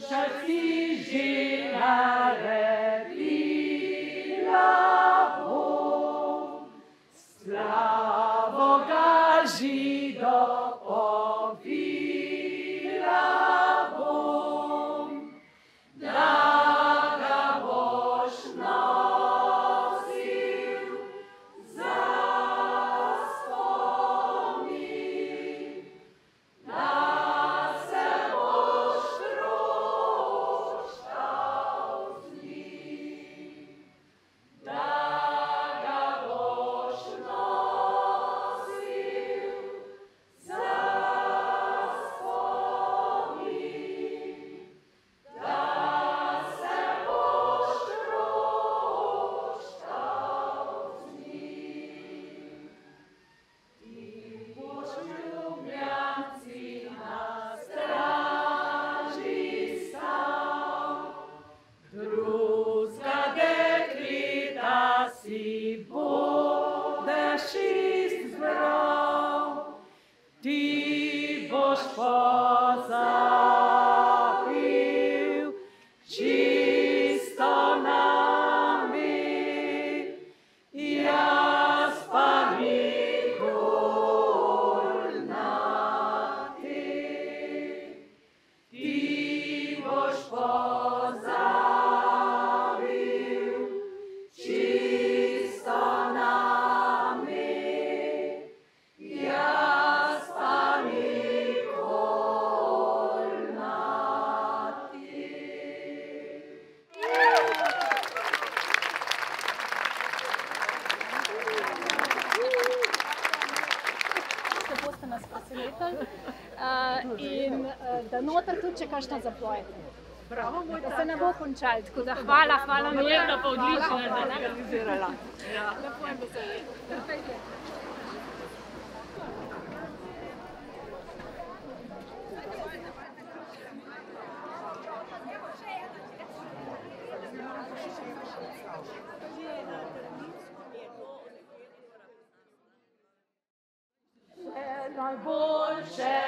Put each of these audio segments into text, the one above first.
si žilare bila bom, slavo ga žido povila bom, da ga boš nosil za spomin, da se boš troštal z njim, da ga boš nosil za spomin, da se boš troštal z njim. Ti boš ljubljanci na straži stal, drugega dekleta si budeš izbral, ti boš pozabil čisto nami, jaz pa nikoli na ti. Ti boš pozabil čisto nami, jaz pa nikoli na ti. Kako ste nas presenetili in da noter tudi če kakšno zapojete. Da se ne bo končalo, tako da hvala Mirna pa odlično organizirala. Lepo je besede. Najboljše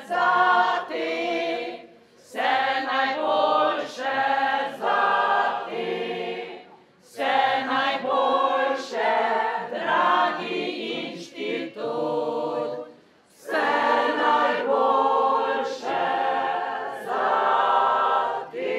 za te, vse najboljše za te, vse najboljše, dragi inštitut, vse najboljše za te.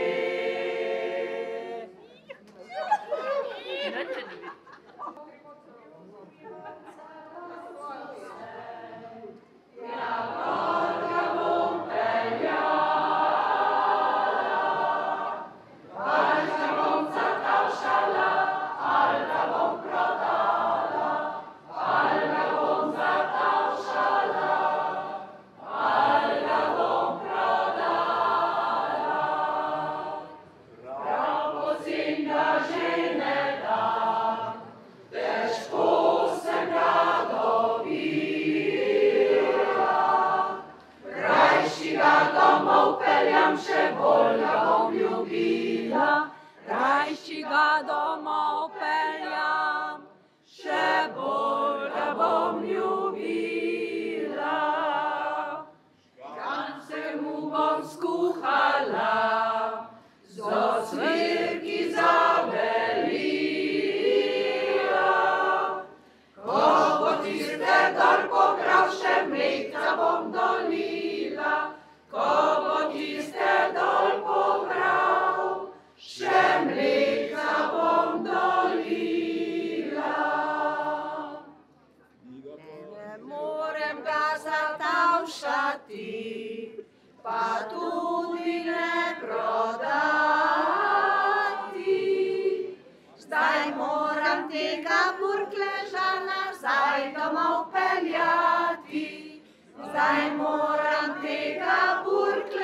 Še bolj ga bom ljubila, rajši ga domov peljam, še bolj ga bom ljubila. Škance mu bom skuhala, z ocvirki zabelila, ko bo tiste dol pobral, še mleka bom dolila, ko bo tiste dol pobral, še mleka bom dolila. Ne morem ga zatavšati, pa tudi ne prodati. Zdaj moram tega burkleža nazaj domov peljati, zdaj moram tega burkleža